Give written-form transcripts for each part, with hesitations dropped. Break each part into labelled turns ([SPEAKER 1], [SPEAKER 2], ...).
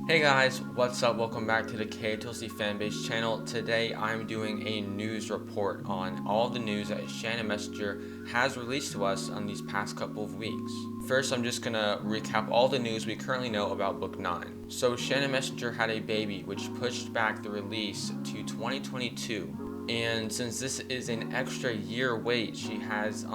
[SPEAKER 1] Hey guys, what's up? Welcome back to the KotLC Fanbase channel. Today I'm doing a news report on all the news that Shannon Messenger has released to us on these past couple of weeks. First, I'm just gonna recap all the news we currently know about Book 9. So Shannon Messenger had a baby, which pushed back the release to 2022. And since this is an extra year wait, she has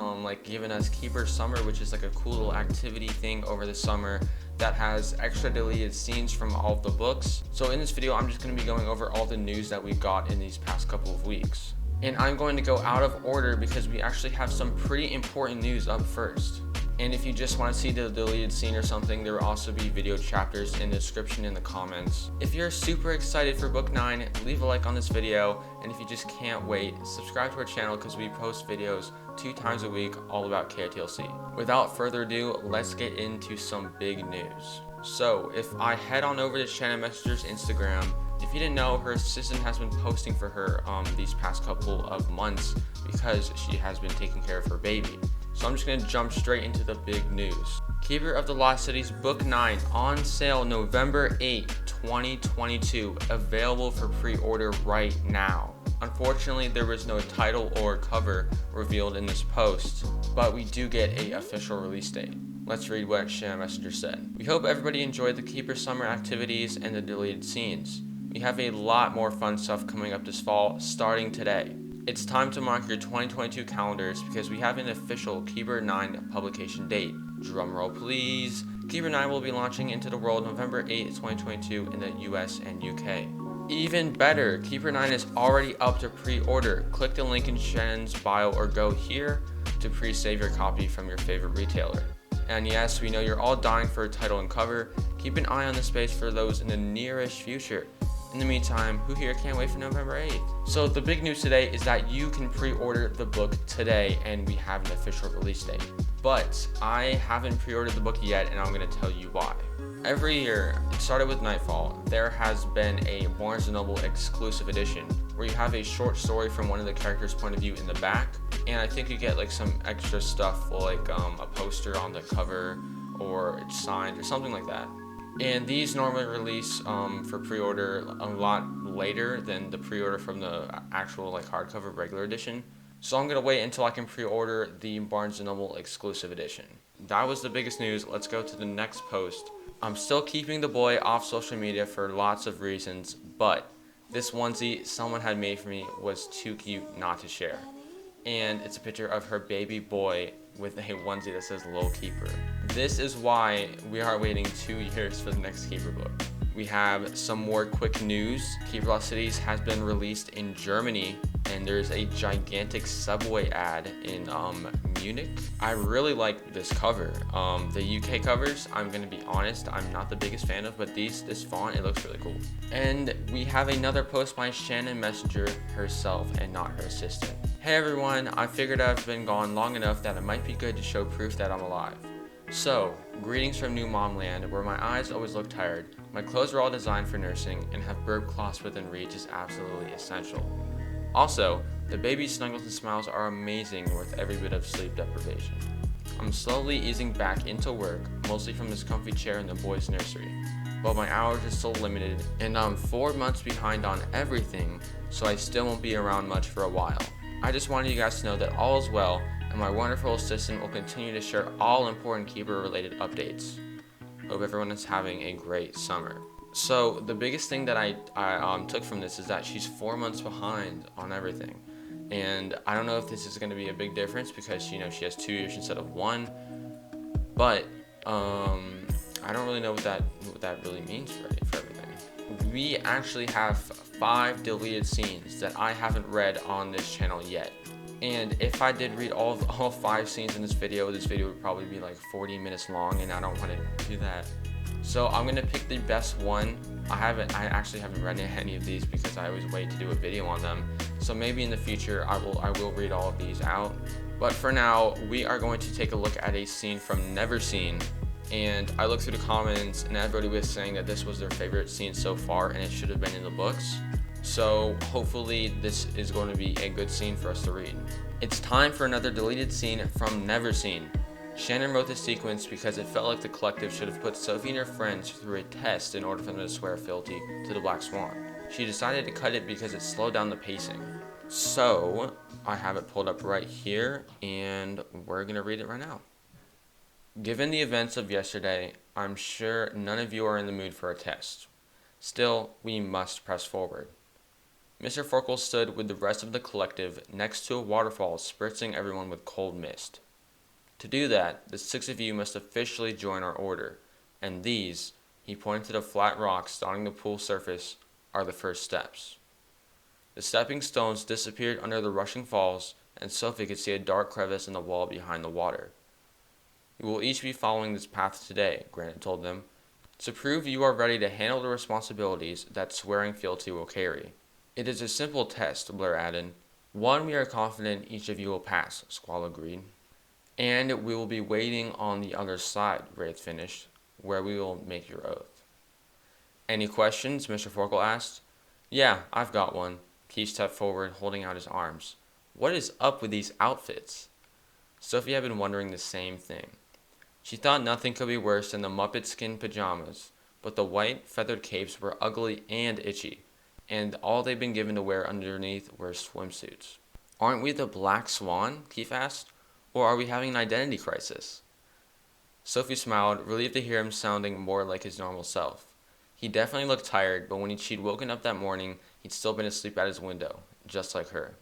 [SPEAKER 1] given us Keeper Summer, which is like a cool little activity thing over the summer that has extra deleted scenes from all of the books. So in this video, I'm just going to be going over all the news that we got in these past couple of weeks. And I'm going to go out of order because we actually have some pretty important news up first. And if you just want to see the deleted scene or something, there will also be video chapters in the description in the comments. If you're super excited for Book 9, leave a like on this video. And if you just can't wait, subscribe to our channel because we post videos 2 times a week all about KotLC. Without further ado, let's get into some big news. So if I head on over to Shannon Messenger's Instagram, if you didn't know, her assistant has been posting for her these past couple of months because she has been taking care of her baby. So I'm just going to jump straight into the big news. Keeper of the Lost Cities Book 9 on sale November 8, 2022, available for pre-order right now. Unfortunately, there was no title or cover revealed in this post, but we do get an official release date. Let's read what Shannon Messenger said. We hope everybody enjoyed the Keeper Summer activities and the deleted scenes. We have a lot more fun stuff coming up this fall, starting today. It's time to mark your 2022 calendars because we have an official Keeper 9 publication date. Drumroll please. Keeper 9 will be launching into the world November 8, 2022 in the US and UK. Even better, Keeper 9 is already up to pre-order. Click the link in Shannon's bio or go here to pre-save your copy from your favorite retailer. And yes, we know you're all dying for a title and cover. Keep an eye on the space for those in the nearest future. In the meantime, who here can't wait for November 8th? So the big news today is that you can pre-order the book today and we have an official release date. But I haven't pre-ordered the book yet and I'm going to tell you why. Every year, it started with Nightfall, there has been a Barnes & Noble exclusive edition where you have a short story from one of the characters' point of view in the back, and I think you get like some extra stuff like a poster on the cover or it's signed or something like that. And these normally release for pre-order a lot later than the pre-order from the actual like hardcover regular edition. So I'm going to wait until I can pre-order the Barnes & Noble exclusive edition. That was the biggest news. Let's go to the next post. I'm still keeping the boy off social media for lots of reasons, but this onesie someone had made for me was too cute not to share. And it's a picture of her baby boy with a onesie that says Lil Keeper. This is why we are waiting 2 years for the next Keeper book. We have some more quick news. Keeper Lost Cities has been released in Germany, and there's a gigantic subway ad in Munich. I really like this cover. The UK covers, I'm gonna be honest, I'm not the biggest fan of, but this font, it looks really cool. And we have another post by Shannon Messenger herself and not her assistant. Hey everyone, I figured I've been gone long enough that it might be good to show proof that I'm alive. So, greetings from New Mom Land, where my eyes always look tired, my clothes are all designed for nursing, and have burp cloths within reach is absolutely essential. Also, the baby's snuggles and smiles are amazing with every bit of sleep deprivation. I'm slowly easing back into work, mostly from this comfy chair in the boys' nursery, but my hours are still limited, and I'm 4 months behind on everything, so I still won't be around much for a while. I just wanted you guys to know that all is well, and my wonderful assistant will continue to share all important Keeper-related updates. Hope everyone is having a great summer. So the biggest thing that I took from this is that she's 4 months behind on everything. And I don't know if this is going to be a big difference because she has 2 years instead of 1. But I don't really know what that really means for everything. We actually have 5 deleted scenes that I haven't read on this channel yet. And if I did read all 5 scenes in this video would probably be like 40 minutes long, and I don't want to do that. So I'm gonna pick the best one. I actually haven't read any of these because I always wait to do a video on them. So maybe in the future I will read all of these out. But for now, we are going to take a look at a scene from Neverseen. And I looked through the comments and everybody was saying that this was their favorite scene so far and it should have been in the books. So hopefully this is going to be a good scene for us to read. It's time for another deleted scene from Neverseen. Shannon wrote the sequence because it felt like the collective should have put Sophie and her friends through a test in order for them to swear fealty to the Black Swan. She decided to cut it because it slowed down the pacing. So, I have it pulled up right here, and we're going to read it right now. Given the events of yesterday, I'm sure none of you are in the mood for a test. Still, we must press forward. Mr. Forkle stood with the rest of the collective next to a waterfall spritzing everyone with cold mist. To do that, the 6 of you must officially join our order, and these, he pointed to the flat rocks dotting the pool surface, are the first steps. The stepping stones disappeared under the rushing falls, and Sophie could see a dark crevice in the wall behind the water. You will each be following this path today, Granite told them, to prove you are ready to handle the responsibilities that swearing fealty will carry. It is a simple test, Blair added. One we are confident each of you will pass, Squall agreed. And we will be waiting on the other side, Wraith finished, where we will make your oath. Any questions? Mr. Forkle asked. Yeah, I've got one. Keith stepped forward, holding out his arms. What is up with these outfits? Sophie had been wondering the same thing. She thought nothing could be worse than the Muppet skin pajamas, but the white, feathered capes were ugly and itchy, and all they'd been given to wear underneath were swimsuits. Aren't we the Black Swan? Keith asked. Or are we having an identity crisis? Sophie smiled, relieved to hear him sounding more like his normal self. He definitely looked tired, but when she'd woken up that morning, he'd still been asleep at his window, just like her.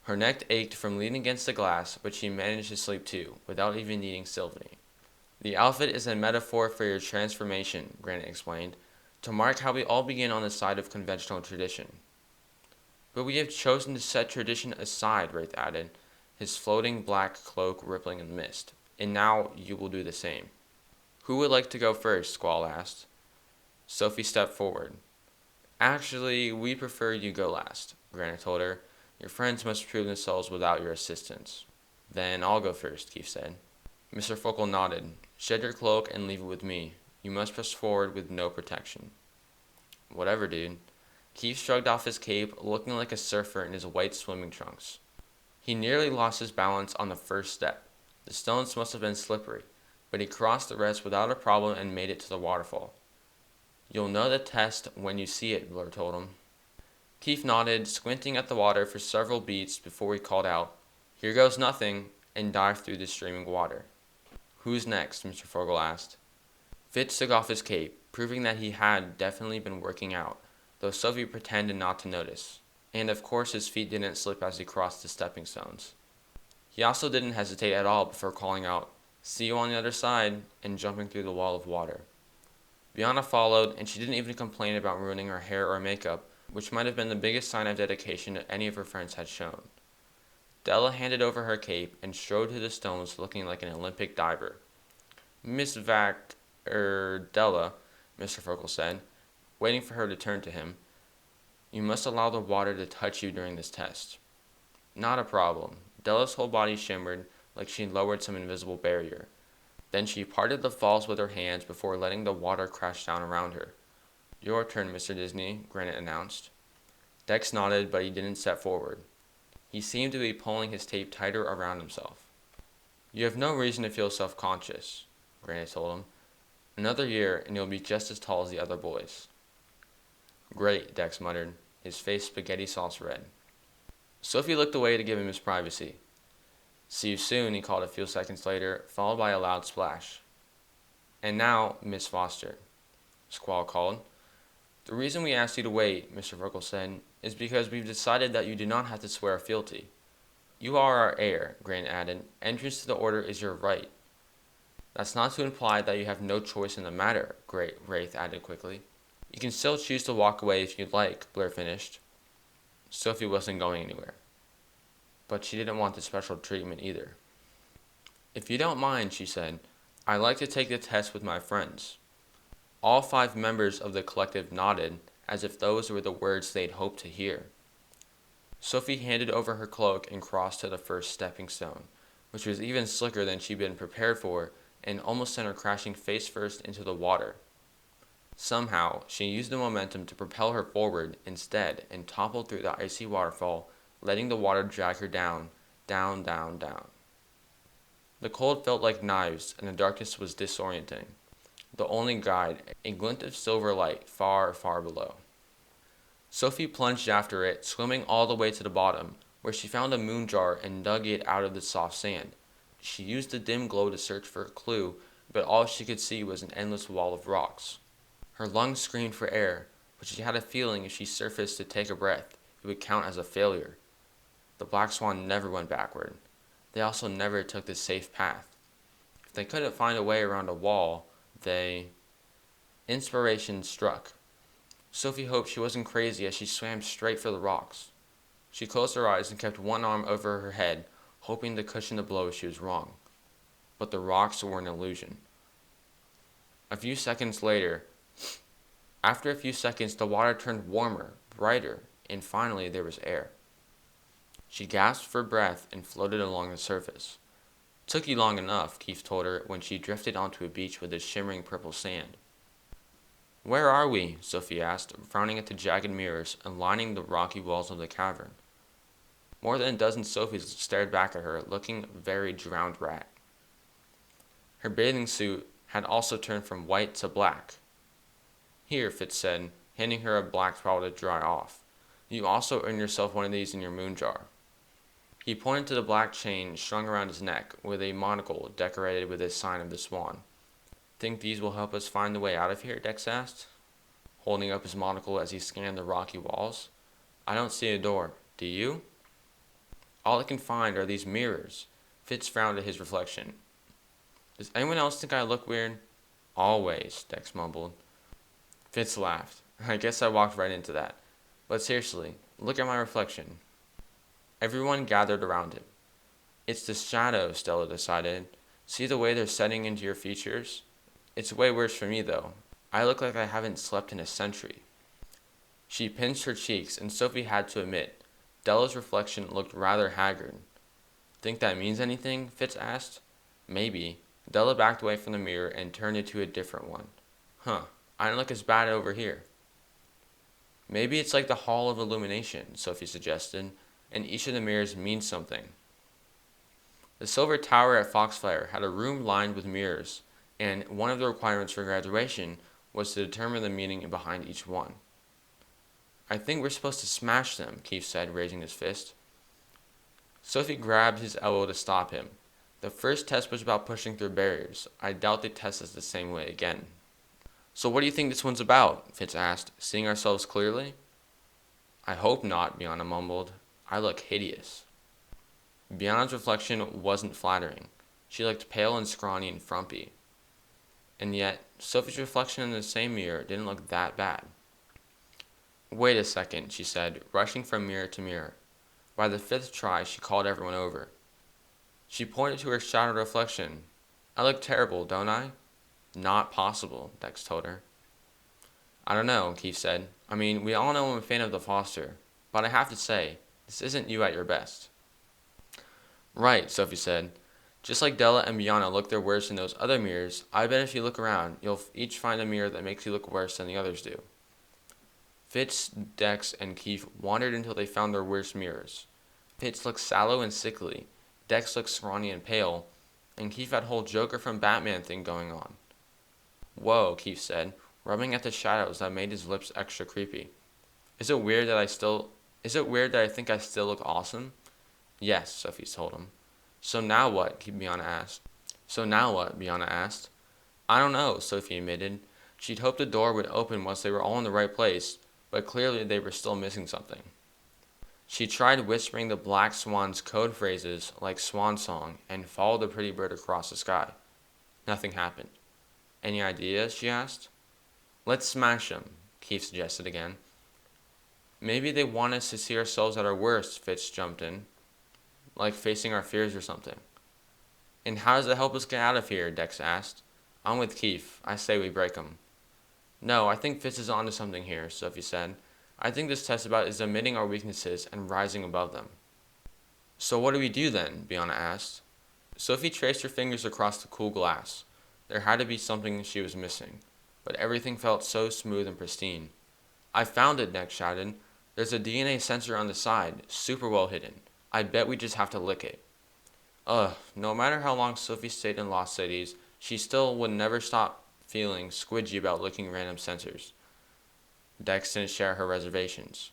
[SPEAKER 1] Her neck ached from leaning against the glass, but she managed to sleep too, without even needing Sylvanie. The outfit is a metaphor for your transformation, Granite explained, to mark how we all begin on the side of conventional tradition. But we have chosen to set tradition aside, Wraith added, his floating black cloak rippling in the mist. And now you will do the same. Who would like to go first? Squall asked. Sophie stepped forward. Actually, we prefer you go last, Granite told her. Your friends must prove themselves without your assistance. Then I'll go first, Keith said. Mr. Forkle nodded. Shed your cloak and leave it with me. You must press forward with no protection. Whatever, dude. Keith shrugged off his cape, looking like a surfer in his white swimming trunks. He nearly lost his balance on the first step. The stones must have been slippery, but he crossed the rest without a problem and made it to the waterfall. You'll know the test when you see it, Blur told him. Keith nodded, squinting at the water for several beats before he called out, Here goes nothing, and dived through the streaming water. Who's next? Mr. Forkle asked. Fitz took off his cape, proving that he had definitely been working out, though Sophie pretended not to notice. And of course his feet didn't slip as he crossed the stepping stones. He also didn't hesitate at all before calling out, See you on the other side, and jumping through the wall of water. Biana followed, and she didn't even complain about ruining her hair or makeup, which might have been the biggest sign of dedication that any of her friends had shown. Della handed over her cape and strode to the stones looking like an Olympic diver. Miss Della, Mr. Forkle said, waiting for her to turn to him. You must allow the water to touch you during this test. Not a problem. Della's whole body shimmered like she'd lowered some invisible barrier. Then she parted the falls with her hands before letting the water crash down around her. Your turn, Mr. Disney, Granite announced. Dex nodded, but he didn't step forward. He seemed to be pulling his tape tighter around himself. You have no reason to feel self-conscious, Granite told him. Another year, and you'll be just as tall as the other boys. Great, Dex muttered, his face spaghetti sauce red. Sophie looked away to give him his privacy. See you soon, he called a few seconds later, followed by a loud splash. And now, Miss Foster, Squall called. The reason we asked you to wait, Mr. Forkle said, is because we've decided that you do not have to swear fealty. You are our heir, Granite added. Entrance to the order is your right. That's not to imply that you have no choice in the matter, Wraith added quickly. You can still choose to walk away if you'd like, Blair finished. Sophie wasn't going anywhere. But she didn't want the special treatment either. If you don't mind, she said, I'd like to take the test with my friends. All 5 members of the collective nodded, as if those were the words they'd hoped to hear. Sophie handed over her cloak and crossed to the first stepping stone, which was even slicker than she'd been prepared for, and almost sent her crashing face first into the water. Somehow, she used the momentum to propel her forward instead and toppled through the icy waterfall, letting the water drag her down, down, down, down. The cold felt like knives, and the darkness was disorienting. The only guide, a glint of silver light far, far below. Sophie plunged after it, swimming all the way to the bottom, where she found a moon jar and dug it out of the soft sand. She used the dim glow to search for a clue, but all she could see was an endless wall of rocks. Her lungs screamed for air, but she had a feeling if she surfaced to take a breath, it would count as a failure. The black swan never went backward. They also never took the safe path. If they couldn't find a way around a wall, Inspiration struck. Sophie hoped she wasn't crazy as she swam straight for the rocks. She closed her eyes and kept one arm over her head, hoping to cushion the blow if she was wrong. But the rocks were an illusion. After a few seconds, the water turned warmer, brighter, and finally there was air. She gasped for breath and floated along the surface. "Took you long enough," Keith told her when she drifted onto a beach with a shimmering purple sand. "Where are we?" Sophie asked, frowning at the jagged mirrors lining the rocky walls of the cavern. More than a dozen Sophies stared back at her, looking very drowned rat. Her bathing suit had also turned from white to black. "Here," Fitz said, handing her a black towel to dry off. "You also earned yourself one of these in your moon jar." He pointed to the black chain strung around his neck with a monocle decorated with a sign of the swan. "Think these will help us find the way out of here?" Dex asked, holding up his monocle as he scanned the rocky walls. "I don't see a door. Do you?" "All I can find are these mirrors." Fitz frowned at his reflection. "Does anyone else think I look weird?" "Always," Dex mumbled. Fitz laughed. "I guess I walked right into that. But seriously, look at my reflection." Everyone gathered around him. "It's the shadows," Stella decided. "See the way they're setting into your features? It's way worse for me, though. I look like I haven't slept in a century." She pinched her cheeks, and Sophie had to admit, Della's reflection looked rather haggard. "Think that means anything?" Fitz asked. "Maybe." Della backed away from the mirror and turned it to a different one. "Huh, I don't look as bad over here." "Maybe it's like the Hall of Illumination," Sophie suggested, "and each of the mirrors means something." The Silver Tower at Foxfire had a room lined with mirrors, and one of the requirements for graduation was to determine the meaning behind each one. "I think we're supposed to smash them," Keith said, raising his fist. Sophie grabbed his elbow to stop him. "The first test was about pushing through barriers. I doubt they test us the same way again." "So what do you think this one's about?" Fitz asked, "seeing ourselves clearly?" "I hope not," Biana mumbled. "I look hideous." Biana's reflection wasn't flattering. She looked pale and scrawny and frumpy. And yet, Sophie's reflection in the same mirror didn't look that bad. "Wait a second," she said, rushing from mirror to mirror. By the fifth try, she called everyone over. She pointed to her shadowed reflection. "I look terrible, don't I?" "Not possible," Dex told her. "I don't know," Keith said. "I mean, we all know I'm a fan of the Foster, but I have to say, this isn't you at your best." "Right," Sophie said. "Just like Della and Biana look their worst in those other mirrors, I bet if you look around, you'll each find a mirror that makes you look worse than the others do." Fitz, Dex, and Keith wandered until they found their worst mirrors. Fitz looked sallow and sickly, Dex looked scrawny and pale, and Keith had a whole Joker from Batman thing going on. "Whoa," Keith said, rubbing at the shadows that made his lips extra creepy. Is it weird that I think I still look awesome?" "Yes," Sophie told him. "So now what?" Biana asked. "I don't know," Sophie admitted. She'd hoped the door would open once they were all in the right place, but clearly they were still missing something. She tried whispering the black swan's code phrases like swan song and followed the pretty bird across the sky. Nothing happened. "Any ideas?" she asked. "Let's smash them," Keith suggested again. "Maybe they want us to see ourselves at our worst," Fitz jumped in. "Like facing our fears or something." "And how does it help us get out of here?" Dex asked. "I'm with Keith. I say we break them." "No, I think Fitz is onto something here," Sophie said. "I think this test is admitting our weaknesses and rising above them." "So what do we do then?" Biana asked. Sophie traced her fingers across the cool glass. There had to be something she was missing, but everything felt so smooth and pristine. "I found it," Dex shouted. "There's a DNA sensor on the side, super well hidden. I bet we just have to lick it." No matter how long Sophie stayed in Lost Cities, she still would never stop feeling squidgy about licking random sensors. Dex didn't share her reservations.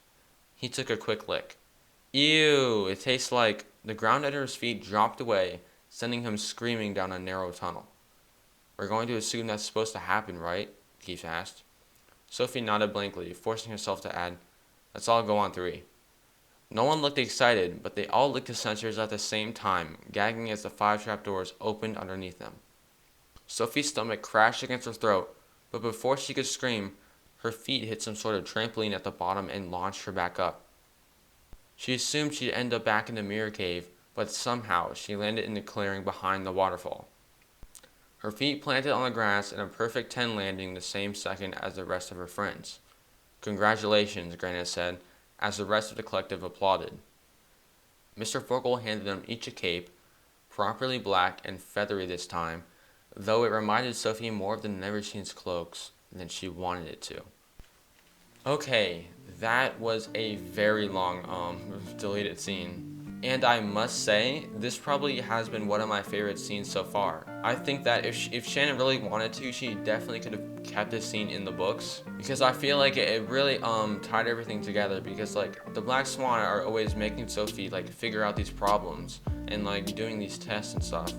[SPEAKER 1] He took a quick lick. Ew, it tastes like... The ground under his feet dropped away, sending him screaming down a narrow tunnel. We're going to assume that's supposed to happen, right? Keith asked. Sophie nodded blankly, forcing herself to add, let's all go on 3. No one looked excited, but they all licked the sensors at the same time, gagging as the 5 trapdoors opened underneath them. Sophie's stomach crashed against her throat, but before she could scream, her feet hit some sort of trampoline at the bottom and launched her back up. She assumed she'd end up back in the mirror cave, but somehow she landed in the clearing behind the waterfall. Her feet planted on the grass in a perfect 10 landing the same second as the rest of her friends. Congratulations, Granite said, as the rest of the collective applauded. Mr. Forkle handed them each a cape, properly black and feathery this time, though it reminded Sophie more of the Neverseen's cloaks than she wanted it to. Okay, that was a very long deleted scene. And I must say, this probably has been one of my favorite scenes so far. I think that if Shannon really wanted to, she definitely could have kept this scene in the books, because I feel like it really tied everything together, because like the Black Swan are always making Sophie like figure out these problems and like doing these tests and stuff.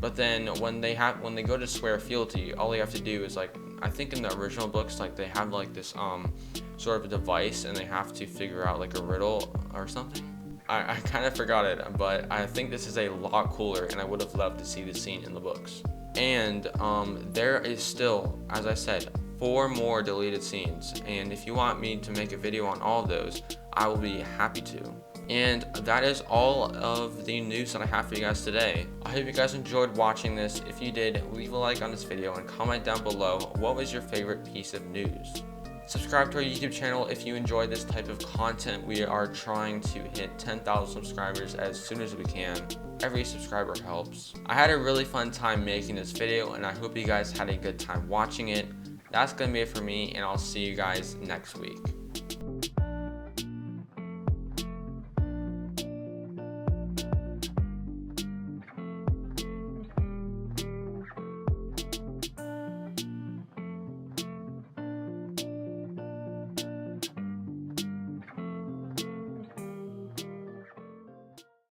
[SPEAKER 1] But then when they go to swear fealty, all they have to do is like, I think in the original books, like they have like this sort of a device and they have to figure out like a riddle or something. I kind of forgot it, but I think this is a lot cooler and I would have loved to see this scene in the books. And there is still, as I said, 4 more deleted scenes, and if you want me to make a video on all of those, I will be happy to. And that is all of the news that I have for you guys today. I hope you guys enjoyed watching this. If you did, leave a like on this video and comment down below what was your favorite piece of news. Subscribe to our YouTube channel if you enjoy this type of content. We are trying to hit 10,000 subscribers as soon as we can. Every subscriber helps. I had a really fun time making this video, and I hope you guys had a good time watching it. That's gonna be it for me, and I'll see you guys next week.